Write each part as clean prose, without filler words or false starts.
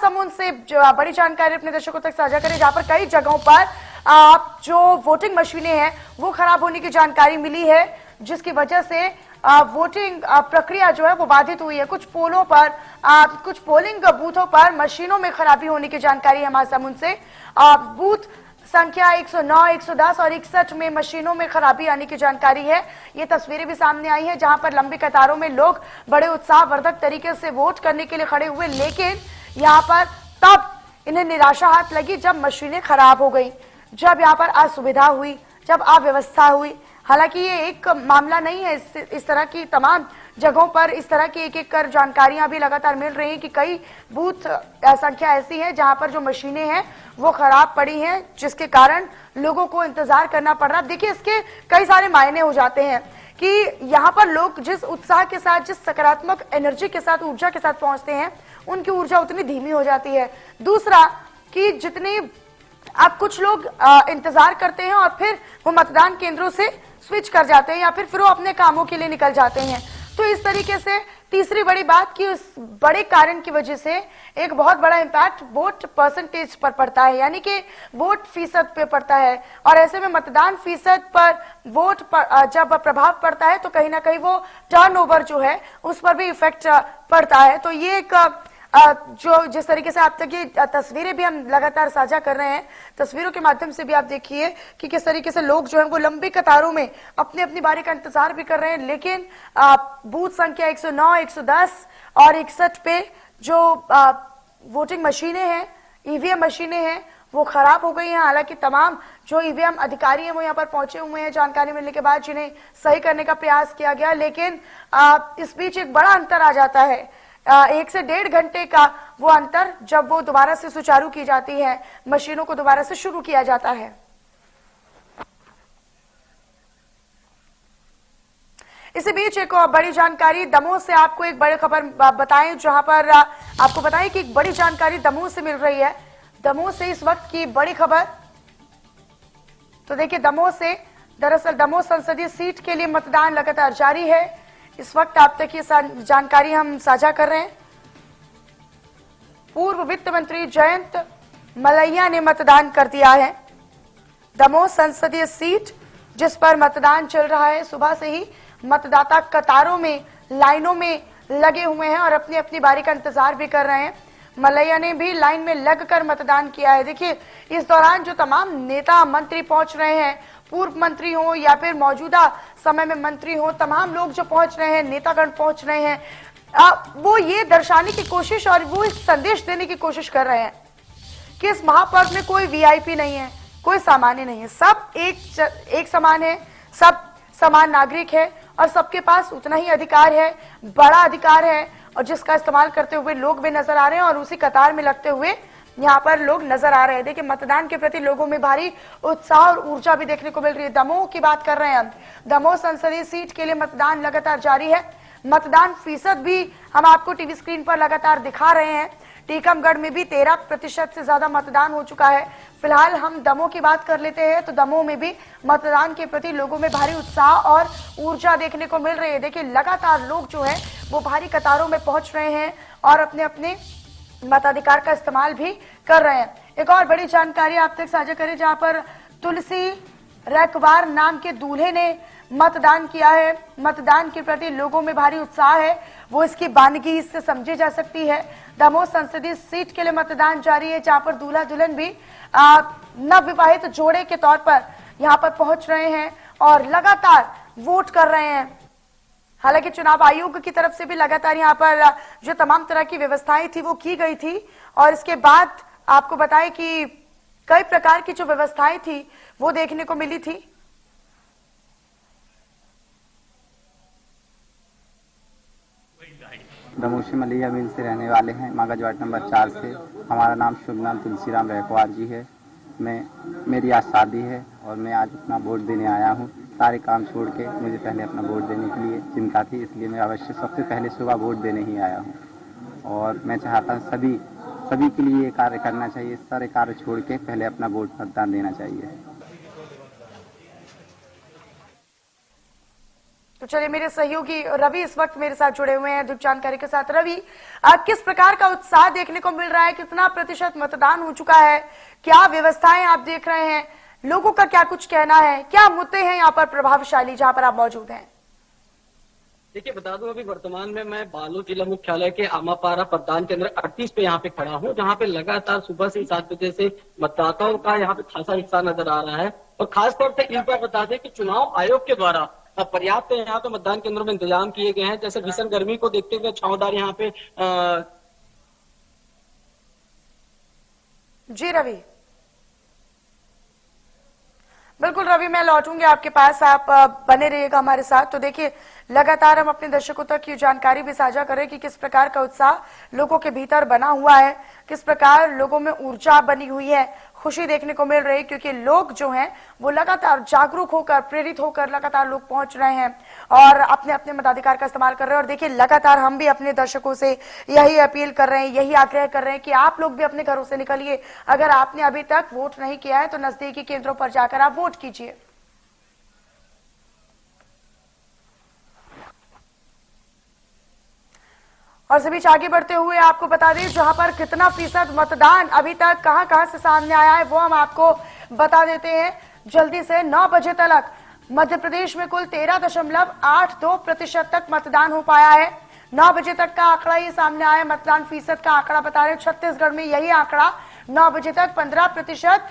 महासमुंद से जो बड़ी जानकारी अपने दर्शकों तक साझा करें, जहां पर कई जगहों पर जो वोटिंग मशीनें हैं वो खराब होने की जानकारी मिली है, जिसकी वजह से वोटिंग प्रक्रिया जो है वो बाधित हुई है। कुछ पोलों पर कुछ पोलिंग बूथों पर मशीनों में खराबी होने की जानकारी है महासमुंद से। बूथ संख्या 109, 110 और 61 में मशीनों में खराबी आने की जानकारी है। ये तस्वीरें भी सामने आई हैं, जहां पर लंबी कतारों में लोग बड़े उत्साहवर्धक तरीके से वोट करने के लिए खड़े हुए, लेकिन यहां पर तब इन्हें निराशा हाथ लगी जब मशीनें खराब हो गई, जब यहाँ पर असुविधा हुई, जब अव्यवस्था हुई। हालांकि ये एक मामला नहीं है, इस तरह की तमाम जगहों पर इस तरह की एक कर जानकारियां भी लगातार मिल रही हैं कि कई बूथ संख्या ऐसी है जहां पर जो मशीनें हैं वो खराब पड़ी हैं, जिसके कारण लोगों को इंतजार करना पड़ रहा है। देखिए, इसके कई सारे मायने हो जाते हैं कि यहाँ पर लोग जिस उत्साह के साथ, जिस सकारात्मक एनर्जी के साथ, ऊर्जा के साथ पहुंचते हैं, उनकी ऊर्जा उतनी धीमी हो जाती है। दूसरा कि जितनी अब कुछ लोग इंतजार करते हैं और फिर वो मतदान केंद्रों से स्विच कर जाते हैं या फिर वो अपने कामों के लिए निकल जाते हैं। तो इस तरीके से तीसरी बड़ी बात कि उस बड़े कारण की वजह से एक बहुत बड़ा इम्पैक्ट वोट परसेंटेज पर पड़ता है, यानी कि वोट फीसद पे पड़ता है। और ऐसे में मतदान फीसद पर वोट पर जब प्रभाव पड़ता है तो कहीं ना कहीं वो टर्नओवर जो है उस पर भी इफेक्ट पड़ता है। तो ये एक जो जिस तरीके से आप तक ये तस्वीरें भी हम लगातार साझा कर रहे हैं, तस्वीरों के माध्यम से भी आप देखिए कि किस तरीके से लोग जो हैं वो लंबी कतारों में अपनी अपनी बारी का इंतजार भी कर रहे हैं, लेकिन बूथ संख्या 109, 110 और 61 पे जो वोटिंग मशीनें हैं, ईवीएम मशीनें हैं, वो खराब हो गई हैं। हालांकि तमाम जो ईवीएम अधिकारी हैं वो यहाँ पर पहुंचे हुए हैं जानकारी मिलने के बाद, जिन्हें सही करने का प्रयास किया गया, लेकिन इस बीच एक बड़ा अंतर आ जाता है। 1 से 1.5 घंटे का वो अंतर, जब वो दोबारा से सुचारू की जाती है, मशीनों को दोबारा से शुरू किया जाता है। इसी बीच एक बड़ी जानकारी दमोह से आपको एक बड़ी खबर बताएं, जहां पर आपको बताएं कि एक बड़ी जानकारी दमोह से मिल रही है। दमोह से इस वक्त की बड़ी खबर, तो देखिए दमोह से, दरअसल दमोह संसदीय सीट के लिए मतदान लगातार जारी है। इस वक्त आप तक ये जानकारी हम साझा कर रहे हैं। पूर्व वित्त मंत्री जयंत मलैया ने मतदान कर दिया है। दमोह संसदीय सीट जिस पर मतदान चल रहा है, सुबह से ही मतदाता कतारों में, लाइनों में लगे हुए हैं और अपनी अपनी बारी का इंतजार भी कर रहे हैं। मलैया ने भी लाइन में लगकर मतदान किया है। देखिए, इस दौरान जो तमाम नेता मंत्री पहुंच रहे हैं, पूर्व मंत्री हो या फिर मौजूदा समय में मंत्री हो, तमाम लोग जो पहुंच रहे हैं, नेतागण पहुंच रहे हैं, वो ये दर्शाने की कोशिश और वो एक संदेश देने की कोशिश कर रहे हैं कि इस महापर्व में कोई वीआईपी नहीं है, कोई सामान्य नहीं है, सब एक समान है, सब समान नागरिक है और सबके पास उतना ही अधिकार है, बड़ा अधिकार है, और जिसका इस्तेमाल करते हुए लोग भी नजर आ रहे हैं और उसी कतार में लगते हुए यहाँ पर लोग नजर आ रहे हैं। देखिए, मतदान के प्रति लोगों में भारी उत्साह और ऊर्जा भी देखने को मिल रही है। दमोह की बात कर रहे हैं हम, दमोह संसदीय सीट के लिए मतदान लगातार जारी है। मतदान फीसद भी हम आपको टीवी स्क्रीन पर लगातार दिखा रहे हैं। टीकमगढ़ में भी 13% से ज्यादा मतदान हो चुका है। फिलहाल हम दमोह की बात कर लेते हैं, तो दमोह में भी मतदान के प्रति लोगों में भारी उत्साह और ऊर्जा देखने को मिल रही है। देखिए, लगातार लोग जो है वो भारी कतारों में पहुंच रहे हैं और अपने अपने मताधिकार का इस्तेमाल भी कर रहे हैं। एक और बड़ी जानकारी आप तक साझा करें, जहां पर तुलसी रैकवार नाम के दूल्हे ने मतदान किया है। मतदान के प्रति लोगों में भारी उत्साह है, वो इसकी बानगी इससे समझी जा सकती है। दमोह संसदीय सीट के लिए मतदान जारी है, जहां पर दूल्हा दुल्हन भी नवविवाहित जोड़े के तौर पर यहां पर पहुंच रहे हैं और लगातार वोट कर रहे हैं। हालांकि चुनाव आयोग की तरफ से भी लगातार यहाँ पर जो तमाम तरह की व्यवस्थाएं थी वो की गई थी, और इसके बाद आपको बताएं कि कई प्रकार की जो व्यवस्थाएं थी वो देखने को मिली थी। दमोह से मलैया मिल से रहने वाले हैं, मगज वार्ड नंबर 4 से। हमारा नाम शुभ नाम तुलसीराम रैकवार जी है। मेरी आज शादी है और मैं आज अपना वोट देने आया हूँ। सारे काम छोड़ के मुझे पहले अपना वोट देने के लिए चिंता थी, इसलिए मैं अवश्य सबसे पहले सुबह वोट देने ही आया हूँ। और मैं चाहता हूँ सभी के लिए ये कार्य करना चाहिए, सारे कार्य छोड़ के पहले अपना वोट मतदान देना चाहिए। तो चलिए, मेरे सहयोगी रवि इस वक्त मेरे साथ जुड़े हुए हैं अधिक जानकारी के साथ। रवि, किस प्रकार का उत्साह देखने को मिल रहा है, कितना प्रतिशत मतदान हो चुका है, क्या व्यवस्थाएं आप देख रहे हैं, लोगों का क्या कुछ कहना है, क्या मुद्दे हैं यहाँ पर प्रभावशाली जहाँ पर आप मौजूद हैं? देखिए, बता दूं, अभी वर्तमान में मैं बालोद जिला मुख्यालय के आमापारा मतदान केंद्र 38 पे यहाँ पे खड़ा हूँ, जहाँ पे लगातार सुबह से 7 बजे से मतदाताओं का यहाँ पे खासा हिस्सा नजर आ रहा है। और खास तौर से इन पर बता दें कि चुनाव आयोग के द्वारा पर्याप्त यहाँ पे मतदान केंद्रों में इंतजाम किए गए हैं। जैसे भीषण गर्मी को देखते हुए छावदार यहाँ पे जी रवि, बिल्कुल रवि, मैं लौटूंगी आपके पास, आप बने रहिएगा हमारे साथ। तो देखिए, लगातार हम अपने दर्शकों तक ये जानकारी भी साझा करें कि किस प्रकार का उत्साह लोगों के भीतर बना हुआ है, किस प्रकार लोगों में ऊर्जा बनी हुई है, खुशी देखने को मिल रही है, क्योंकि लोग जो हैं वो लगातार जागरूक होकर, प्रेरित होकर लगातार लोग पहुंच रहे हैं और अपने अपने मताधिकार का इस्तेमाल कर रहे हैं। और देखिए, लगातार हम भी अपने दर्शकों से यही अपील कर रहे हैं, यही आग्रह कर रहे हैं कि आप लोग भी अपने घरों से निकलिए। अगर आपने अभी तक वोट नहीं किया है तो नजदीकी केंद्रों पर जाकर आप वोट कीजिए। और सभी आगे बढ़ते हुए आपको बता दें जहां पर कितना फीसद मतदान अभी तक कहां से सामने आया है वो हम आपको बता देते हैं जल्दी से। 9 बजे तक मध्य प्रदेश में कुल 13.82% तक मतदान हो पाया है। 9 बजे तक का आंकड़ा ये सामने आया, मतदान फीसद का आंकड़ा बता रहे हैं। छत्तीसगढ़ में यही आंकड़ा 9 बजे तक 15%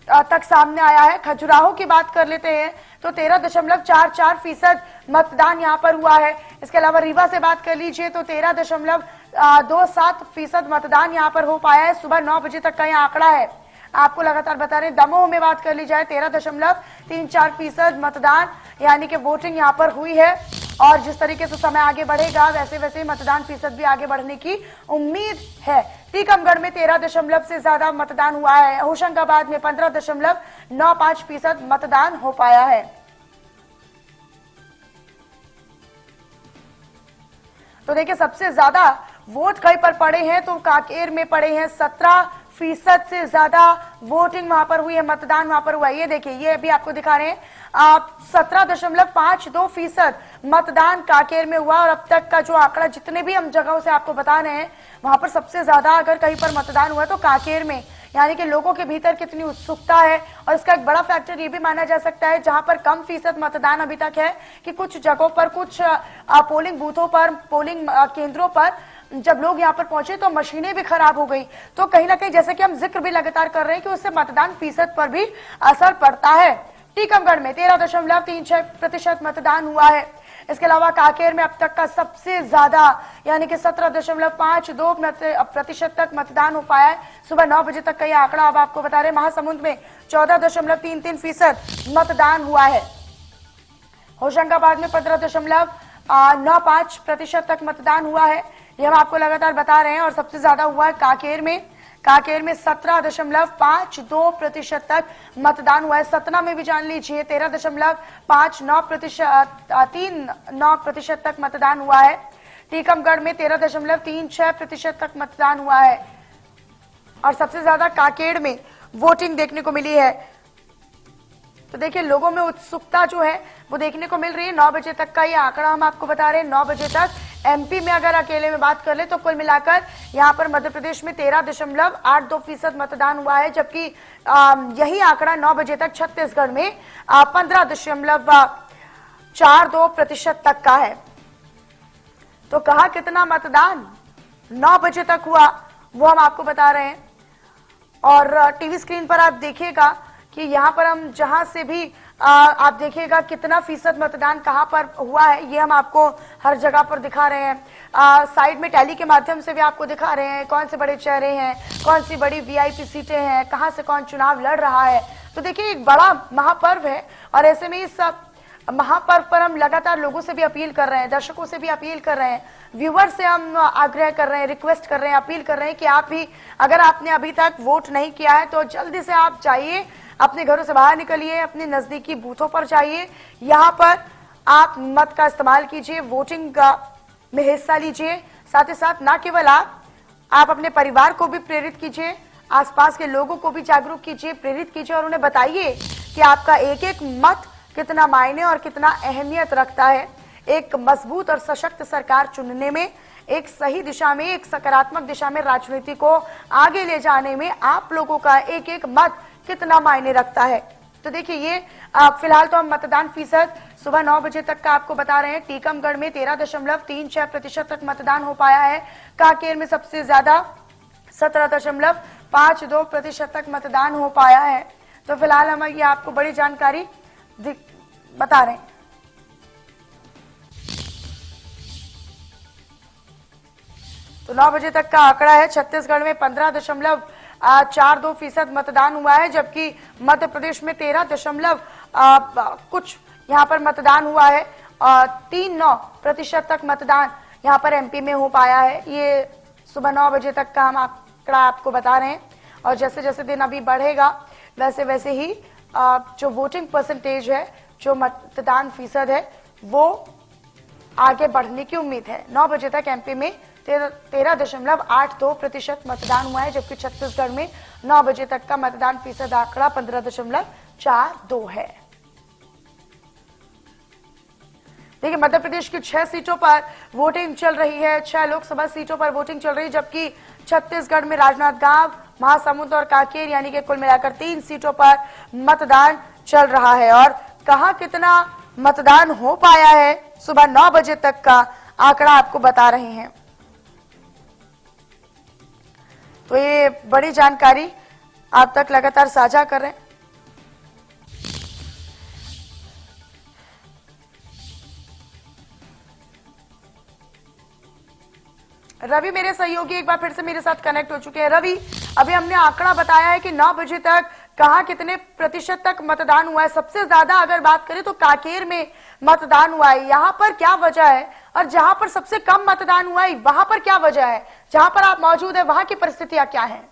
तक सामने आया है। खजुराहो की बात कर लेते हैं तो 13.44% मतदान यहाँ पर हुआ है। इसके अलावा रीवा से बात कर लीजिए तो 13.27% मतदान यहाँ पर हो पाया है। सुबह 9 बजे तक का यह आंकड़ा है, आपको लगातार बता रहे हैं। दमोह में बात कर ली जाए 13.34% मतदान यानी कि वोटिंग यहाँ पर हुई है। और जिस तरीके से समय आगे बढ़ेगा वैसे वैसे मतदान फीसद भी आगे बढ़ने की उम्मीद है। टीकमगढ़ में 13% से ज्यादा मतदान हुआ है। होशंगाबाद में 15.95% मतदान हो पाया है। तो देखिए, सबसे ज्यादा वोट कहीं पर पड़े हैं तो कांकेर में पड़े हैं। 17% से ज्यादा वोटिंग वहां पर हुई है, मतदान वहां पर हुआ है। ये देखिए, ये अभी आपको दिखा रहे हैं, 17.52% मतदान कांकेर में हुआ। और अब तक का जो आंकड़ा, जितने भी हम जगहों से आपको बता रहे हैं, वहां पर सबसे ज्यादा अगर कहीं पर मतदान हुआ तो कांकेर में, यानी कि लोगों के भीतर कितनी उत्सुकता है। और इसका एक बड़ा फैक्टर ये भी माना जा सकता है, जहां पर कम फीसद मतदान अभी तक है, कि कुछ जगहों पर, कुछ पोलिंग बूथों पर, पोलिंग केंद्रों पर जब लोग यहाँ पर पहुंचे तो मशीनें भी खराब हो गई। तो कहीं ना कहीं, जैसे कि हम जिक्र भी लगातार कर रहे हैं, कि उससे मतदान फीसद पर भी असर पड़ता है। टीकमगढ़ में 13.36% मतदान हुआ है। इसके अलावा कांकेर में अब तक का सबसे ज्यादा यानी कि 17.52% तक मतदान हो पाया है। सुबह 9 बजे तक का यह आंकड़ा अब आपको बता रहे हैं। महासमुंद में 14.33% मतदान हुआ है। होशंगाबाद में 15.95% तक मतदान हुआ है। ये हम आपको लगातार बता रहे हैं। और सबसे ज्यादा हुआ है कांकेर में 17.52% तक मतदान हुआ है। सतना में भी जान लीजिए 13.59% तक मतदान हुआ है। टीकमगढ़ में 13.36% तक मतदान हुआ है। और सबसे ज्यादा कांकेर में वोटिंग देखने को मिली है। तो देखिए, लोगों में उत्सुकता जो है वो देखने को मिल रही है। 9 बजे तक का ये आंकड़ा हम आपको बता रहे हैं। 9 बजे तक एमपी में अगर अकेले में बात कर ले तो कुल मिलाकर यहाँ पर मध्य प्रदेश में 13.82% मतदान हुआ है। जबकि यही आंकड़ा 9 बजे तक छत्तीसगढ़ में 15.42% तक का है। तो कहा कितना मतदान 9 बजे तक हुआ वो हम आपको बता रहे हैं। और टीवी स्क्रीन पर आप देखिएगा कि यहाँ पर हम जहां से भी आप देखिएगा कितना फीसद मतदान कहां पर हुआ है, ये हम आपको हर जगह पर दिखा रहे हैं। साइड में टैली के माध्यम से भी आपको दिखा रहे हैं कौन से बड़े चेहरे हैं, कौन सी बड़ी वीआईपी सीटें हैं, कहां से कौन चुनाव लड़ रहा है। तो देखिए, एक बड़ा महापर्व है और ऐसे में इस महापर्व पर हम लगातार लोगों से भी अपील कर रहे हैं, दर्शकों से भी अपील कर रहे हैं, व्यूअर से हम आग्रह कर रहे हैं, रिक्वेस्ट कर रहे हैं, अपील कर रहे हैं कि आप भी, अगर आपने अभी तक वोट नहीं किया है तो जल्दी से आप जाइए, अपने घरों से बाहर निकलिए, अपने नजदीकी बूथों पर जाइए, यहाँ पर आप मत का इस्तेमाल कीजिए, वोटिंग में हिस्सा लीजिए। साथ ही साथ ना केवल आप अपने परिवार को भी प्रेरित कीजिए, आसपास के लोगों को भी जागरूक कीजिए, प्रेरित कीजिए और उन्हें बताइए कि आपका एक एक मत कितना मायने और कितना अहमियत रखता है एक मजबूत और सशक्त सरकार चुनने में, एक सही दिशा में, एक सकारात्मक दिशा में राजनीति को आगे ले जाने में आप लोगों का एक एक मत कितना मायने रखता है। तो देखिए ये फिलहाल तो हम मतदान फीसद सुबह 9 बजे तक का आपको बता रहे हैं। टीकमगढ़ में 13.36% तक मतदान हो पाया है। कांकेर में सबसे ज्यादा 17.52% तक मतदान हो पाया है। तो फिलहाल हम ये आपको बड़ी जानकारी बता रहे हैं। तो 9 बजे तक का आंकड़ा है। छत्तीसगढ़ में 15.42% मतदान हुआ है, जबकि मध्य प्रदेश में 13 कुछ यहाँ पर मतदान हुआ है। 39% तक मतदान यहाँ पर एमपी में हो पाया है। ये सुबह 9 बजे तक का हम आंकड़ा आपको बता रहे हैं। और जैसे जैसे दिन अभी बढ़ेगा वैसे वैसे ही जो वोटिंग परसेंटेज है, जो मतदान फीसद है, वो आगे बढ़ने की उम्मीद है। 9 बजे तक एमपी में 13.82% मतदान हुआ है, जबकि छत्तीसगढ़ में 9 बजे तक का मतदान फीसद आंकड़ा 15.42 है। देखिए मध्य प्रदेश की 6 सीटों पर वोटिंग चल रही है। 6 लोकसभा सीटों पर वोटिंग चल रही है, जबकि छत्तीसगढ़ में राजनांदगांव, महासमुंद और कांकेर यानी कि कुल मिलाकर 3 सीटों पर मतदान चल रहा है। और कहां कितना मतदान हो पाया है, सुबह 9 बजे तक का आंकड़ा आपको बता रहे हैं। तो ये बड़ी जानकारी आप तक लगातार साझा कर रहे हैं। रवि मेरे सहयोगी एक बार फिर से मेरे साथ कनेक्ट हो चुके हैं। रवि, अभी हमने आंकड़ा बताया है कि 9 बजे तक कहां कितने प्रतिशत तक मतदान हुआ है। सबसे ज्यादा अगर बात करें तो कांकेर में मतदान हुआ है। यहाँ पर क्या वजह है, और जहां पर सबसे कम मतदान हुआ है वहां पर क्या वजह है? जहां पर आप मौजूद है वहां की परिस्थितियां क्या है?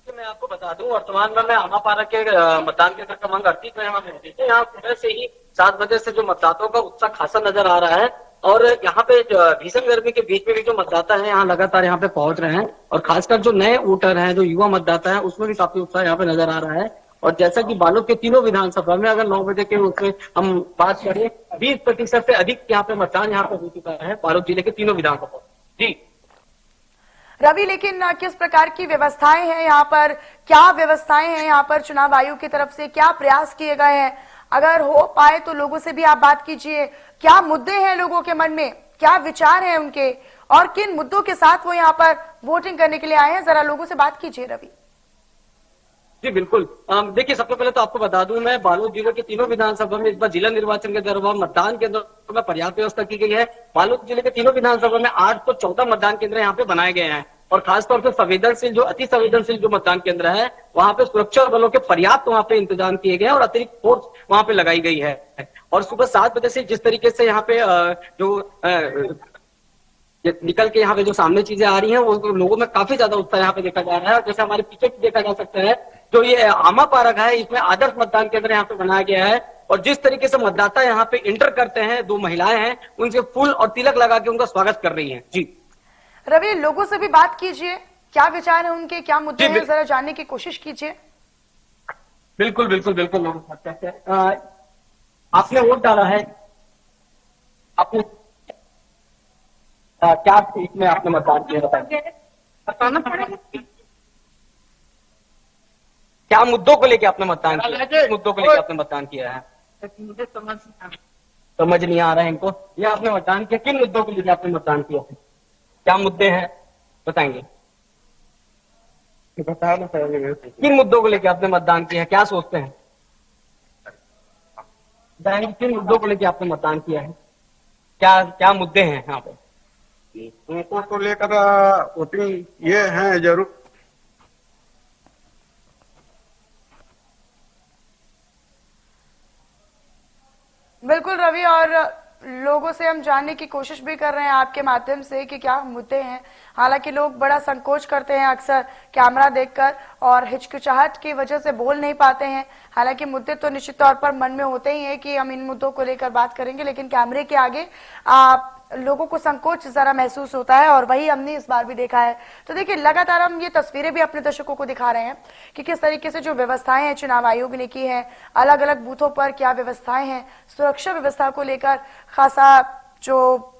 मैं आपको बता दूं, वर्तमान में मैं आमापारा के मतदान केंद्र क्रमांक 38 में यहाँ मौजूद हूँ। यहाँ सुबह से ही 7 बजे से जो मतदाताओं का उत्साह खासा नजर आ रहा है, और यहाँ पे भीषण गर्मी के बीच में भी जो मतदाता हैं यहाँ लगातार यहाँ पे पहुंच रहे हैं। और खासकर जो नए वोटर हैं, जो युवा मतदाता हैं, उसमें भी काफी उत्साह यहाँ पे नजर आ रहा है। और जैसा कि बालोद के तीनों विधानसभा में अगर 9 बजे के उसमें हम बात करें, 20% से अधिक यहाँ पे मतदान यहाँ पे हो चुका है बालोद जिले के तीनों विधानसभा। जी रवि, लेकिन किस प्रकार की व्यवस्थाएं हैं यहाँ पर, क्या व्यवस्थाएं हैं यहाँ पर चुनाव आयोग की तरफ से, क्या प्रयास किए गए हैं? अगर हो पाए तो लोगों से भी आप बात कीजिए। क्या मुद्दे हैं लोगों के मन में, क्या विचार हैं उनके, और किन मुद्दों के साथ वो यहाँ पर वोटिंग करने के लिए आए हैं? जरा लोगों से बात कीजिए रवि। जी बिल्कुल। देखिए सबसे पहले तो आपको बता दूं, मैं बालोद जिले के तीनों विधानसभा में इस बार जिला निर्वाचन के दौरान मतदान केंद्र में पर्याप्त व्यवस्था की गई है। बालोद जिले के तीनों विधानसभा में 814 मतदान केंद्र यहाँ पे बनाए गए हैं। और खासतौर पर संवेदनशील, जो अति संवेदनशील जो मतदान केंद्र है, वहां पे सुरक्षा बलों के पर्याप्त वहां पे इंतजाम किए गए हैं और अतिरिक्त फोर्स वहां पे लगाई गई है। और सुबह 7 बजे से जिस तरीके से यहाँ पे निकल के यहाँ पे जो सामने चीजें आ रही हैं, वो लोगों में काफी ज्यादा उत्साह यहाँ पे देखा जा रहा है। और जैसे हमारे पीछे देखा जा सकता है, जो ये आमापारा है, इसमें आदर्श मतदान केंद्र यहाँ पे बनाया गया है। और जिस तरीके से मतदाता यहाँ पे इंटर करते हैं, 2 महिलाएं हैं, उनसे फूल और तिलक लगा के उनका स्वागत कर रही हैं। जी रवि, लोगों से भी बात कीजिए, क्या विचार है उनके, क्या मुद्दे हैं, जरा जानने की कोशिश कीजिए। बिल्कुल बिल्कुल बिल्कुल लोग सकते हैं। आपने वोट डाला है, आपने क्या सीट में आपने मतदान किया, बताना पड़ेगा। क्या मुद्दों को लेके आपने मतदान किया, मुद्दों को लेके आपने मतदान किया है? मुझे समझ नहीं आ रहा है इनको। ये आपने मतदान किया, किन मुद्दों को लेके आपने मतदान किया है? क्या मुद्दे हैं बताएंगे? किन मुद्दों को लेके आपने मतदान किया है, क्या सोचते हैं? बताएंगे किन मुद्दों को लेके आपने मतदान किया है, क्या क्या मुद्दे हैं यहाँ पे? उनको तो लेकर वोटिंग ये है जरूर। बिल्कुल रवि, और लोगों से हम जानने की कोशिश भी कर रहे हैं आपके माध्यम से कि क्या मुद्दे हैं। हालांकि लोग बड़ा संकोच करते हैं अक्सर कैमरा देखकर और हिचकिचाहट की वजह से बोल नहीं पाते हैं। हालांकि मुद्दे तो निश्चित तौर पर मन में होते ही हैं कि हम इन मुद्दों को लेकर बात करेंगे, लेकिन कैमरे के आगे लोगों को संकोच जरा महसूस होता है और वही हमने इस बार भी देखा है। तो देखिए लगातार हम ये तस्वीरें भी अपने दर्शकों को दिखा रहे हैं कि किस तरीके से जो व्यवस्थाएं हैं चुनाव आयोग ने की है, अलग अलग बूथों पर क्या व्यवस्थाएं हैं, सुरक्षा व्यवस्था को लेकर खासा जो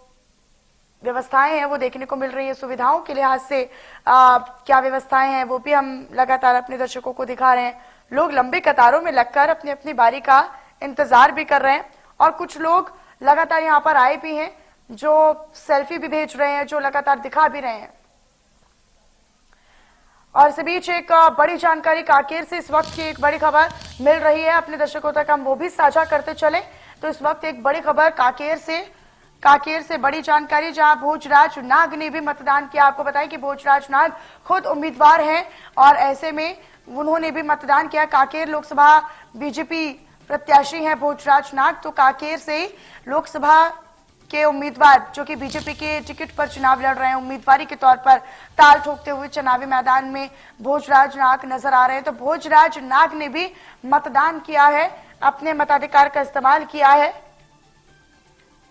व्यवस्थाएं हैं वो देखने को मिल रही है। सुविधाओं के लिहाज से क्या व्यवस्थाएं हैं वो भी हम लगातार अपने दर्शकों को दिखा रहे हैं। लोग लंबी कतारों में लगकर अपनी अपनी बारी का इंतजार भी कर रहे हैं और कुछ लोग लगातार यहाँ पर आए भी हैं जो सेल्फी भी भेज रहे हैं, जो लगातार दिखा भी रहे हैं। और इस बीच एक बड़ी जानकारी कांकेर से इस वक्त की एक बड़ी खबर मिल रही है, अपने दर्शकों तक हम वो भी साझा करते चले। तो इस वक्त एक बड़ी खबर कांकेर से बड़ी जानकारी, जहां भोजराज नाग ने भी मतदान किया। आपको बताएं कि भोजराज नाग खुद उम्मीदवार हैं और ऐसे में उन्होंने भी मतदान किया। कांकेर लोकसभा बीजेपी प्रत्याशी हैं भोजराज नाग। तो कांकेर से लोकसभा के उम्मीदवार जो कि बीजेपी के टिकट पर चुनाव लड़ रहे हैं, उम्मीदवारी के तौर पर ताल ठोकते हुए चुनावी मैदान में भोजराज नाग नजर आ रहे हैं। तो भोजराज नाग ने भी मतदान किया है, अपने मताधिकार का इस्तेमाल किया है।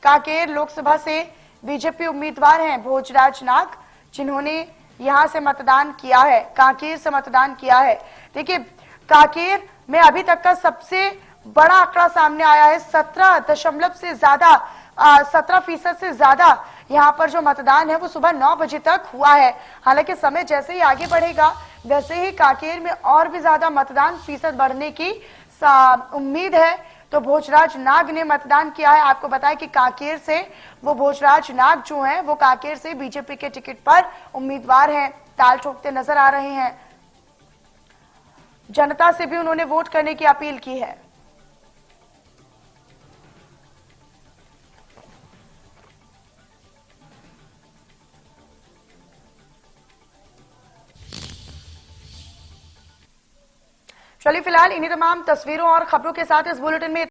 कांकेर लोकसभा से बीजेपी उम्मीदवार हैं भोजराज नाग, जिन्होंने यहां से मतदान किया है, कांकेर से मतदान किया है। देखिए कांकेर में अभी तक का सबसे बड़ा आंकड़ा सामने आया है। 17% से ज्यादा यहाँ पर जो मतदान है वो सुबह 9 बजे तक हुआ है। हालांकि समय जैसे ही आगे बढ़ेगा वैसे ही कांकेर में और भी ज्यादा मतदान फीसद बढ़ने की उम्मीद है। तो भोजराज नाग ने मतदान किया है। आपको बताएं कि कांकेर से वो भोजराज नाग जो हैं वो कांकेर से बीजेपी के टिकट पर उम्मीदवार हैं, ताल ठोकते नजर आ रहे हैं। जनता से भी उन्होंने वोट करने की अपील की है। चलिए फिलहाल इन्हीं तमाम तस्वीरों और खबरों के साथ इस बुलेटिन में